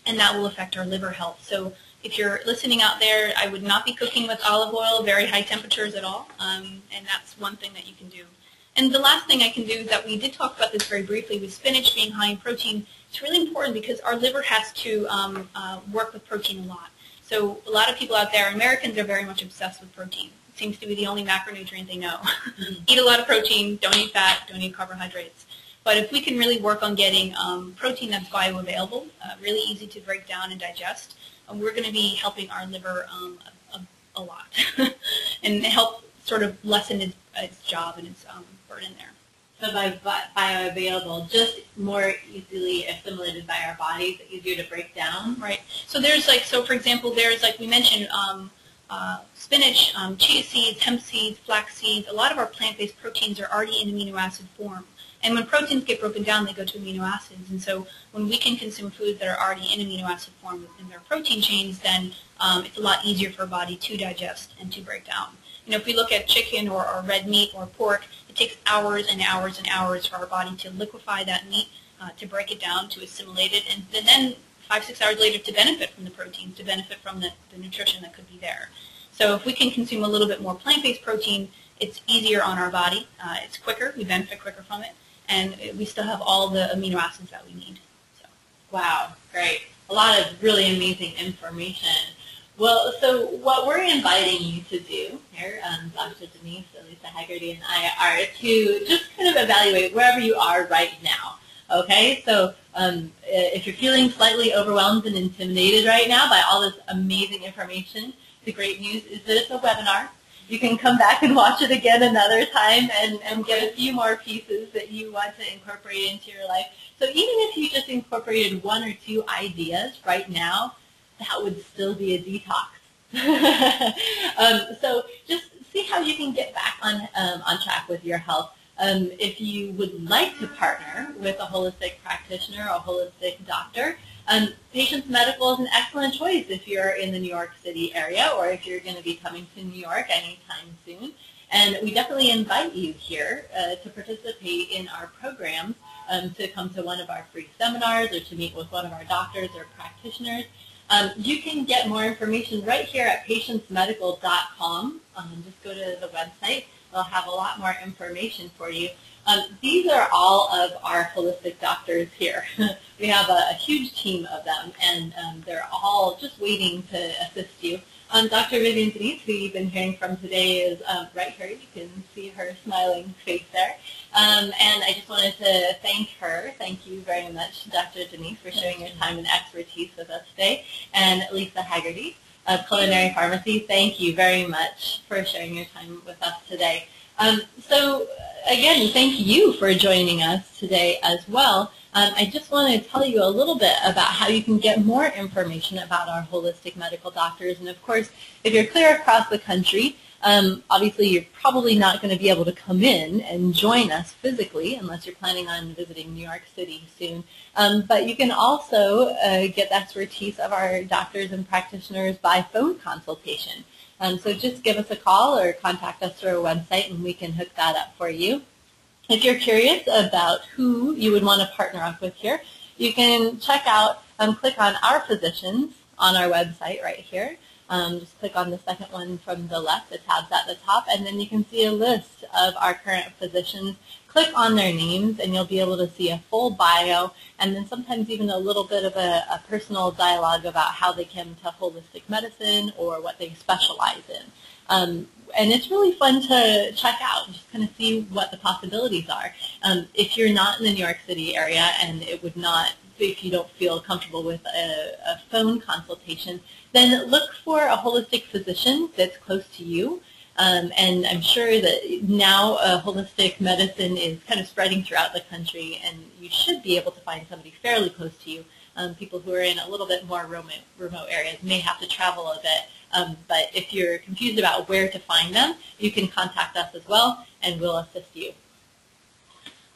and that will affect our liver health. So if you're listening out there, I would not be cooking with olive oil, very high temperatures at all, and that's one thing that you can do. And the last thing I can do is that we did talk about this very briefly with spinach being high in protein. It's really important because our liver has to work with protein a lot. So a lot of people out there, Americans are very much obsessed with protein. Seems to be the only macronutrient they know. Eat a lot of protein, don't eat fat, don't eat carbohydrates. But if we can really work on getting protein that's bioavailable, really easy to break down and digest, we're going to be helping our liver a lot and help sort of lessen its job and its burden there. So by bioavailable, just more easily assimilated by our bodies, easier to break down. Right. So there's for example, there's like we mentioned, spinach, chia seeds, hemp seeds, flax seeds. A lot of our plant-based proteins are already in amino acid form. And when proteins get broken down, they go to amino acids. And so when we can consume foods that are already in amino acid form in their protein chains, then it's a lot easier for our body to digest and to break down. If we look at chicken or red meat or pork, it takes hours and hours and hours for our body to liquefy that meat, to break it down, to assimilate it, and then 5-6 hours later to benefit from the proteins, to benefit from the nutrition that could be there. So if we can consume a little bit more plant-based protein, it's easier on our body, it's quicker, we benefit quicker from it, and we still have all the amino acids that we need. So. Wow, great. A lot of really amazing information. Well, so what we're inviting you to do here, Dr. DeNise, Elisa Haggarty, and I, are to just kind of evaluate wherever you are right now. Okay, so if you're feeling slightly overwhelmed and intimidated right now by all this amazing information, the great news is that it's a webinar. You can come back and watch it again another time and get a few more pieces that you want to incorporate into your life. So even if you just incorporated 1 or 2 ideas right now, that would still be a detox. So just see how you can get back on track with your health. If you would like to partner with a holistic practitioner or a holistic doctor, Patients Medical is an excellent choice if you're in the New York City area or if you're going to be coming to New York anytime soon. And we definitely invite you here to participate in our programs, to come to one of our free seminars or to meet with one of our doctors or practitioners. You can get more information right here at patientsmedical.com. Just go to the website. They'll have a lot more information for you. These are all of our holistic doctors here. We have a huge team of them, and they're all just waiting to assist you. Dr. Vivian DeNise, who you've been hearing from today, is right here. You can see her smiling face there. And I just wanted to thank her. Thank you very much, Dr. DeNise, for sharing your time and expertise with us today. And Elisa Haggarty of Culinary Farmacy, thank you very much for sharing your time with us today. So again, thank you for joining us today as well. I just want to tell you a little bit about how you can get more information about our holistic medical doctors. And of course, if you're clear across the country, obviously you're probably not going to be able to come in and join us physically unless you're planning on visiting New York City soon. But you can also get the expertise of our doctors and practitioners by phone consultation. So just give us a call or contact us through our website and we can hook that up for you. If you're curious about who you would want to partner up with here, you can check out, click on our physicians on our website right here. Just click on the second one from the left, the tabs at the top, and then you can see a list of our current physicians. Click on their names and you'll be able to see a full bio and then sometimes even a little bit of a personal dialogue about how they came to holistic medicine or what they specialize in. And it's really fun to check out and just kind of see what the possibilities are. If you're not in the New York City area and it would not, if you don't feel comfortable with a phone consultation, then look for a holistic physician that's close to you. And I'm sure that now holistic medicine is kind of spreading throughout the country, and you should be able to find somebody fairly close to you. People who are in a little bit more remote areas may have to travel a bit, but if you're confused about where to find them, you can contact us as well, and we'll assist you.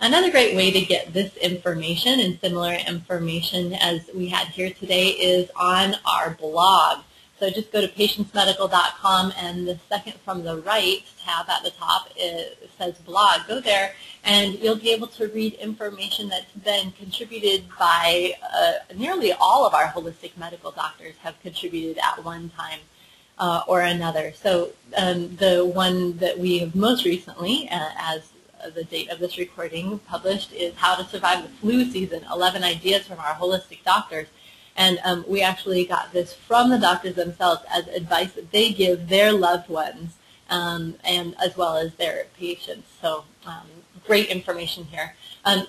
Another great way to get this information and similar information as we had here today is on our blog. So just go to patientsmedical.com, and the second from the right tab at the top, it says blog. Go there and you'll be able to read information that's been contributed by nearly all of our holistic medical doctors have contributed at one time or another. So the one that we have most recently, as the date of this recording, published is How to Survive the Flu Season, 11 Ideas from Our Holistic Doctors. And we actually got this from the doctors themselves as advice that they give their loved ones and as well as their patients. So great information here.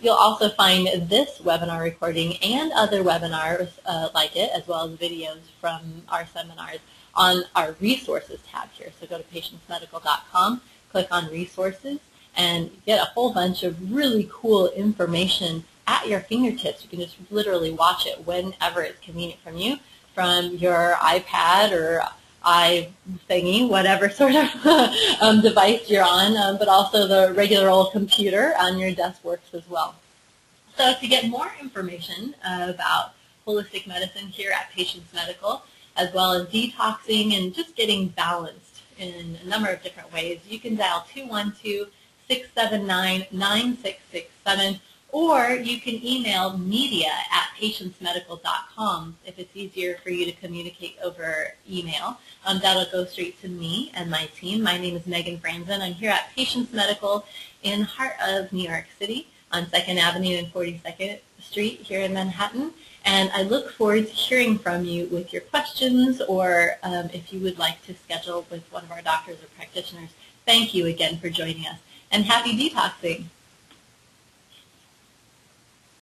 You'll also find this webinar recording and other webinars like it, as well as videos from our seminars on our resources tab here. So go to patientsmedical.com, click on resources, and get a whole bunch of really cool information at your fingertips. You can just literally watch it whenever it's convenient from your iPad or iThingy, whatever sort of device you're on, but also the regular old computer on your desk works as well. So to get more information about holistic medicine here at Patients Medical, as well as detoxing and just getting balanced in a number of different ways, you can dial 212-679-9667, or you can email media@patientsmedical.com if it's easier for you to communicate over email. That'll go straight to me and my team. My name is Megan Franzen. I'm here at Patients Medical in heart of New York City on 2nd Avenue and 42nd Street here in Manhattan. And I look forward to hearing from you with your questions or if you would like to schedule with one of our doctors or practitioners. Thank you again for joining us, and happy detoxing.